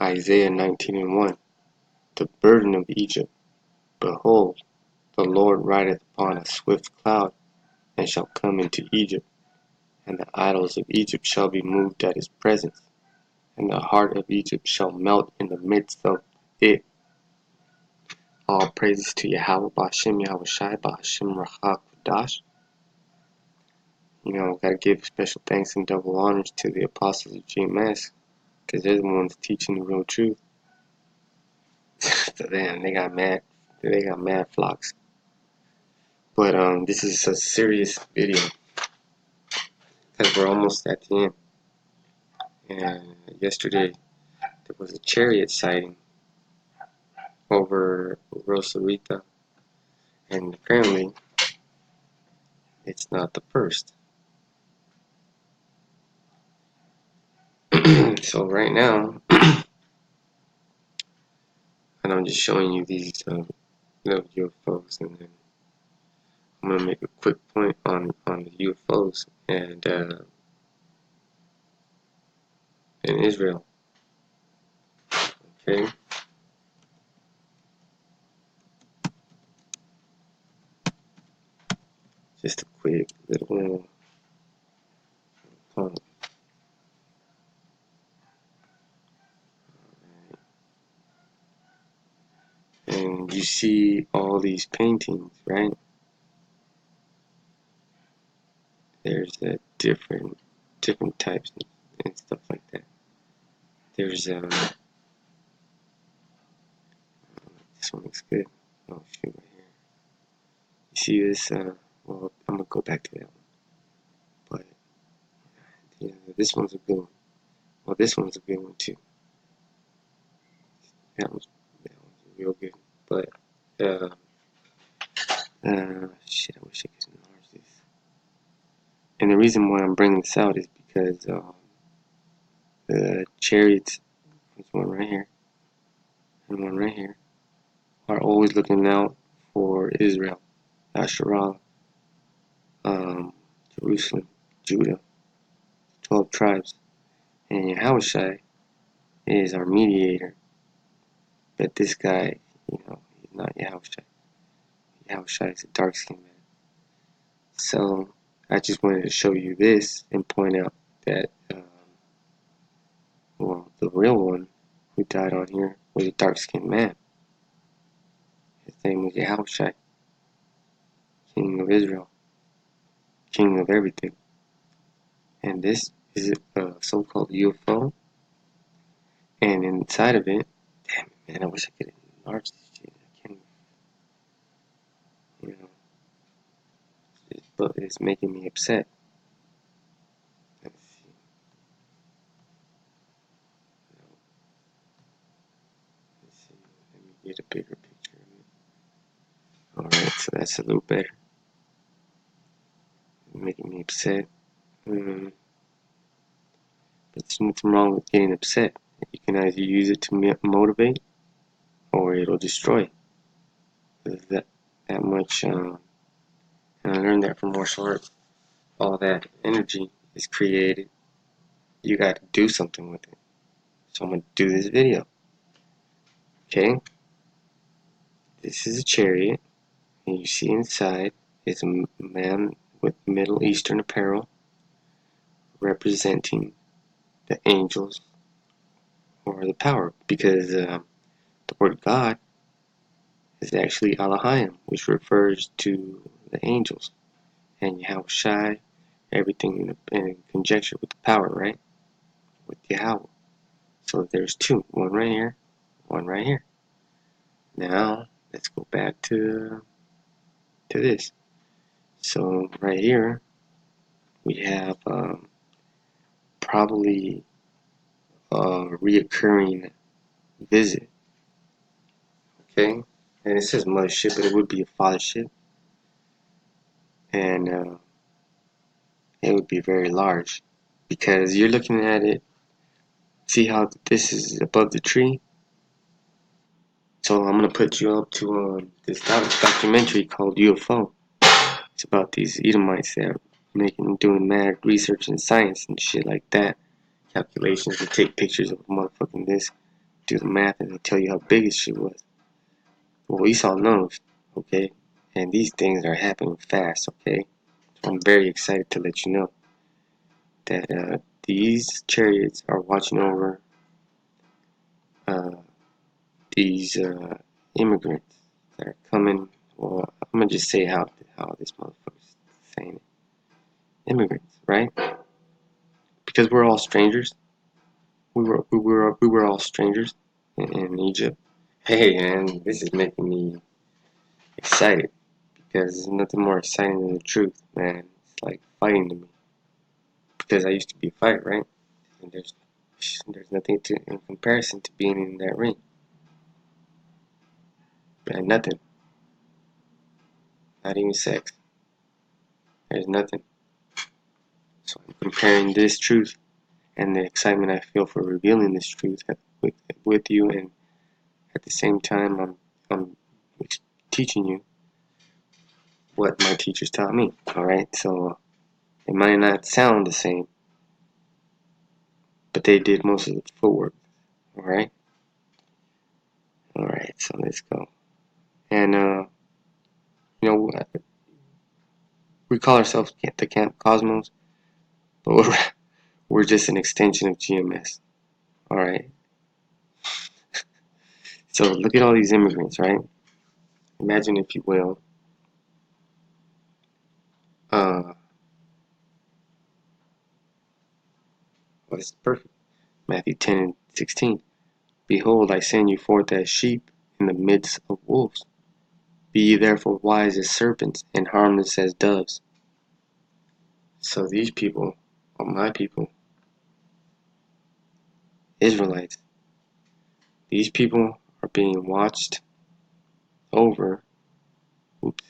Isaiah 19:1. The burden of Egypt. Behold, the Lord rideth upon a swift cloud, and shall come into Egypt, and the idols of Egypt shall be moved at his presence, and the heart of Egypt shall melt in the midst of it. All praises to Yahweh, Ba'ashem Yahweh Shai, Ba'ashem Racha Kodash. Gotta give special thanks and double honors to the apostles of GMS, because they're the ones teaching the real truth. So damn, they got mad flocks. But this is a serious video, because we're almost at the end. And yesterday there was a chariot sighting over Rosarita, and apparently it's not the first. So right now, and I'm just showing you these little UFOs, and then I'm gonna make a quick point on the UFOs and in Israel. Okay. Just a quick little point. And you see all these paintings, right? There's different types and stuff like that. There's this one looks good. Oh shoot, right here. You see this? Well, I'm gonna go back to that one. But this one's a good one. Well, this one's a good one too. That one's real good. But shit, I wish I could enlarge this. And the reason why I'm bringing this out is because the chariots, there's one right here, and one right here, are always looking out for Israel, Asherah, Jerusalem, Judah, 12 tribes, and Yahushai is our mediator. But this guy, he's not Yahushai. Yahushai is a dark-skinned man. So I just wanted to show you this and point out that, the real one who died on here was a dark-skinned man. His name was Yahushai, King of Israel, King of everything. And this is a so-called UFO. And inside of it, damn it, man, I wish I could enlarge this shit. I can't even, but it's making me upset. Let's see. Let me get a bigger picture of it. Alright, so that's a little better. Making me upset. But there's nothing wrong with getting upset. You can either use it to motivate, or it'll destroy. There's that much, and I learned that from martial arts. All that energy is created. You got to do something with it. So I'm going to do this video. Okay? This is a chariot, and you see inside is a man with Middle Eastern apparel representing the angels or the power, because the word God is actually Elohim, which refers to the angels, and Yahushai, everything in conjecture with the power, right? With Yahweh. So there's two, one right here, one right here. Now let's go back to this. So right here we have probably a reoccurring visit. Okay, and it says mothership, but it would be a fathership, and it would be very large, because you're looking at it. See how this is above the tree? So I'm gonna put you up to this documentary called UFO. It's about these Edomites that are doing mad research in science and shit like that. Calculations to take pictures of motherfucking this. do the math and they tell you how big his shit was. Well, Esau knows, okay? And these things are happening fast, okay? So I'm very excited to let you know that these chariots are watching over uh, these immigrants that are coming. Well, I'm gonna just say how this motherfucker's saying it. Immigrants, right? Because we're all strangers. We were all strangers in Egypt. Hey, man, this is making me excited because there's nothing more exciting than the truth, man. It's like fighting to me because I used to be a fighter, right? And there's nothing to in comparison to being in that ring. Man, nothing. Not even sex. There's nothing. So I'm comparing this truth and the excitement I feel for revealing this truth with you, and at the same time I'm teaching you what my teachers taught me. All right, so it might not sound the same, but they did most of the footwork. All right, so let's go. And you know, we call ourselves the Camp Cosmos, but we're just an extension of GMS. All right. So look at all these immigrants, right? Imagine, if you will, well, this is perfect. Matthew 10 and 16. Behold, I send you forth as sheep in the midst of wolves. Be ye therefore wise as serpents and harmless as doves. So these people are my people, Israelites. These people are being watched over. Oops,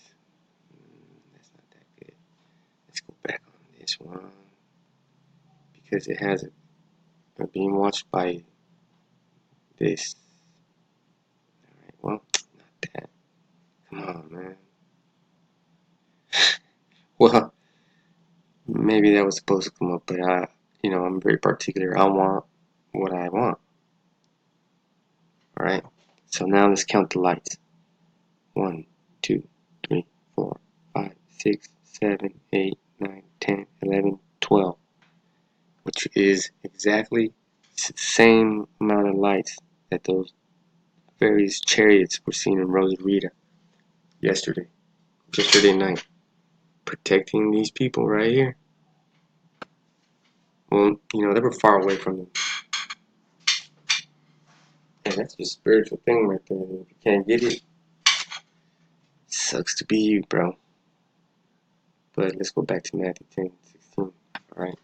that's not that good. Let's go back on this one because it has it. They're being watched by this. Alright, well, not that. Come on, man. Well, maybe that was supposed to come up, but I'm very particular. I want what I want. Alright, so now let's count the lights. 1, 2, 3, 4, 5, 6, 7, 8, 9, 10, 11, 12. Which is exactly the same amount of lights that those various chariots were seen in Rosarita yesterday night. Protecting these people right here. Well, they were far away from them. And that's a spiritual thing right there. If you can't get it, sucks to be you, bro. But let's go back to Matthew 10, 16. Alright.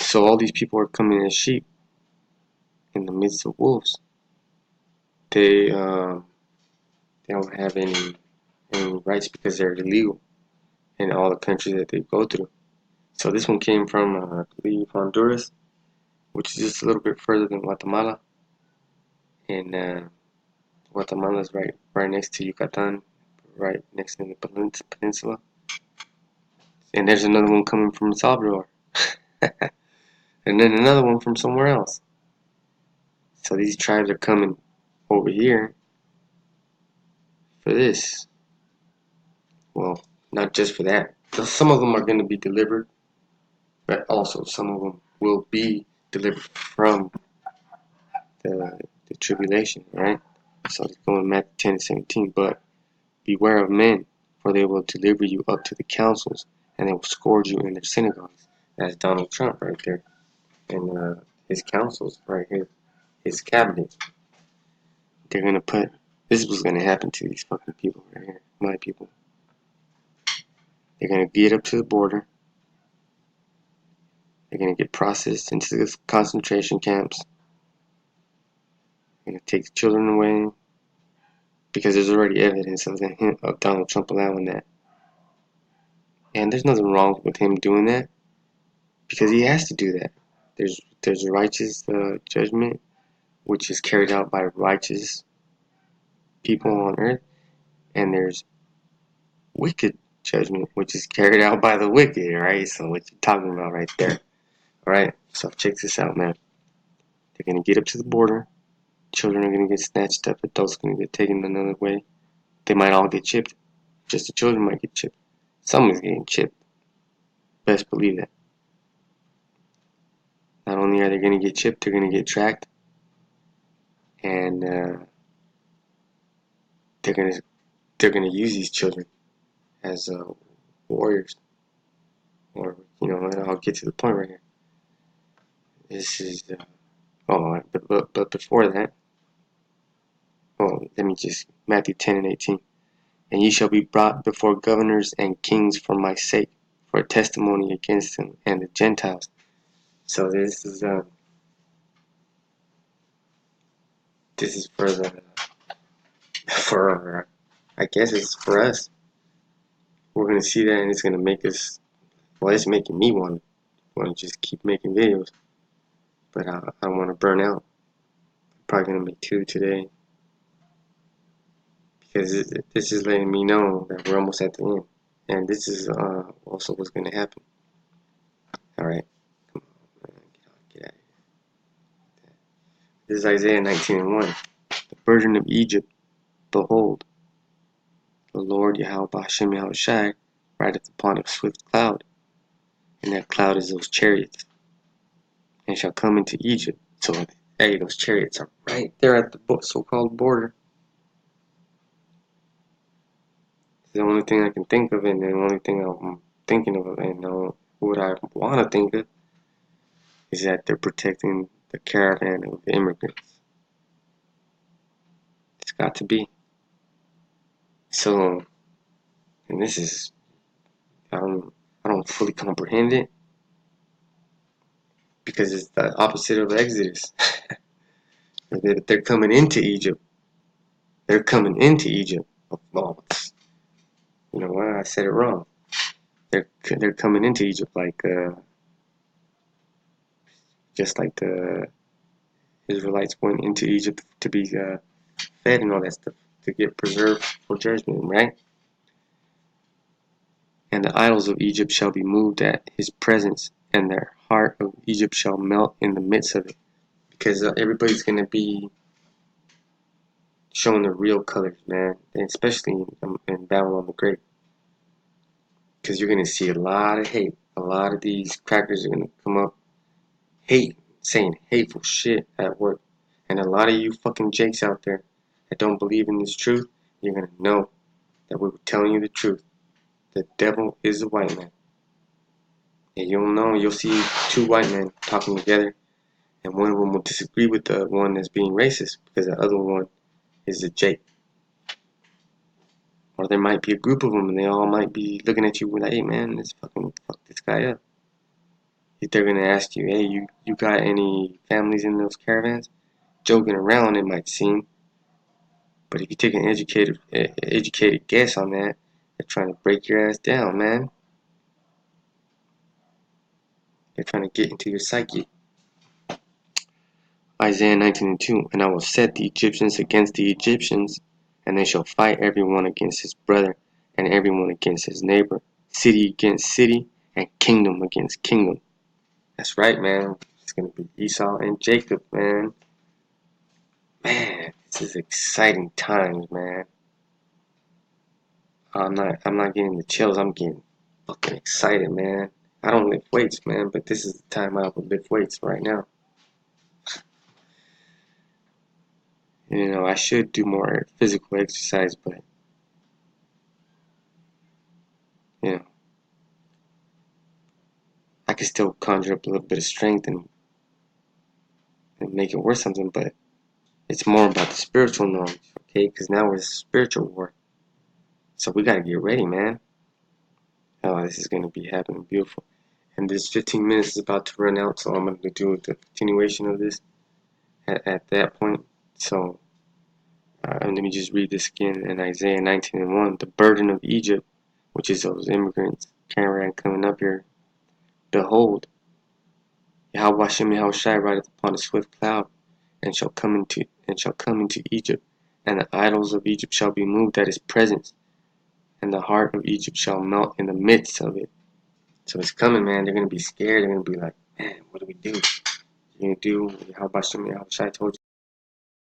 So all these people are coming as sheep in the midst of wolves. They don't have any rights because they're illegal in all the countries that they go through. So this one came from, I believe, Honduras, which is just a little bit further than Guatemala. And Guatemala is right next to Yucatan, right next to the peninsula. And there's another one coming from El Salvador. And then another one from somewhere else. So these tribes are coming over here for this. Well, not just for that. Some of them are going to be delivered, but also some of them will be delivered from the tribulation, right? So it's going Matthew 10 and 17. But beware of men, for they will deliver you up to the councils, and they will scourge you in their synagogues. That's Donald Trump right there. And his councils right here, his cabinet. They're going to put, this was going to happen to these fucking people right here, my people. They're going to get up to the border. They're going to get processed into the concentration camps. They're going to take the children away because there's already evidence of Donald Trump allowing that. And there's nothing wrong with him doing that because he has to do that. There's righteous judgment, which is carried out by righteous people on earth, and there's wicked judgment, which is carried out by the wicked, right? So what you're talking about right there. Alright, so check this out, man. They're going to get up to the border. Children are going to get snatched up. Adults are going to get taken another way. They might all get chipped. Just the children might get chipped. Someone's getting chipped. Best believe that. Not only are they going to get chipped, they're going to get tracked. And they're going to use these children as warriors. Or, and I'll get to the point right here. This is, but before that, let me just, Matthew 10 and 18. And ye shall be brought before governors and kings for my sake, for a testimony against them and the Gentiles. So this is for I guess it's for us. We're gonna see that, and it's gonna make us. Well, it's making me want to just keep making videos, but I don't want to burn out. I'm probably gonna make 2 today because this is letting me know that we're almost at the end, and this is also what's gonna happen. All right, come on, man. Get out of here. This is Isaiah 19 and 1. The burden of Egypt, behold, the Lord Yahweh B'Hashem Yahushai rideth upon a swift cloud, and that cloud is those chariots, and shall come into Egypt. So, hey, those chariots are right there at the so-called border. It's the only thing I can think of, and the only thing I'm thinking of, and what I want to think of, is that they're protecting the caravan of immigrants. It's got to be. So, and this is, I don't fully comprehend it, because it's the opposite of Exodus. They're coming into Egypt. They're coming into Egypt. Oh, you know what? I said it wrong. They're coming into Egypt like just like the Israelites went into Egypt to be fed and all that stuff, to get preserved for judgment, right? And the idols of Egypt shall be moved at his presence, and their heart of Egypt shall melt in the midst of it, because everybody's gonna be showing their real colors, man, and especially in Babylon the Great, because you're gonna see a lot of hate. A lot of these crackers are gonna come up, saying hateful shit at work, and a lot of you fucking jakes out there that don't believe in this truth, you're gonna know that we were telling you the truth. The devil is a white man. And you'll see 2 white men talking together, and one of them will disagree with the one that's being racist because the other one is a jake. Or there might be a group of them, and they all might be looking at you like, hey man, let's fucking fuck this guy up. If they're gonna ask you, hey, you got any families in those caravans? Joking around, it might seem, but if you take an educated guess on that, they're trying to break your ass down, man. They're trying to get into your psyche. Isaiah 19 and 2. And I will set the Egyptians against the Egyptians, and they shall fight everyone against his brother, and everyone against his neighbor, city against city, and kingdom against kingdom. That's right, man. It's gonna be Esau and Jacob, man. Man, this is exciting times, man. I'm not getting the chills. I'm getting fucking excited, man. I don't lift weights, man, but this is the time I would lift weights right now. I should do more physical exercise, but I can still conjure up a little bit of strength and make it worth something, but it's more about the spiritual knowledge, okay? Because now we're in spiritual war. So we gotta get ready, man. Oh, this is gonna be happening beautiful. And this 15 minutes is about to run out, so I'm gonna do the continuation of this at that point. So let me just read this again in Isaiah 19 and 1. The burden of Egypt, which is those immigrants, Caravan coming up here. Behold, Yahweh Hashem Yahushai rideth upon a swift cloud, and shall come into Egypt, and the idols of Egypt shall be moved at his presence, and the heart of Egypt shall melt in the midst of it. So it's coming, man. They're gonna be scared. They're gonna be like, man, what do we do? You're gonna do how Hashem Yahushai told you.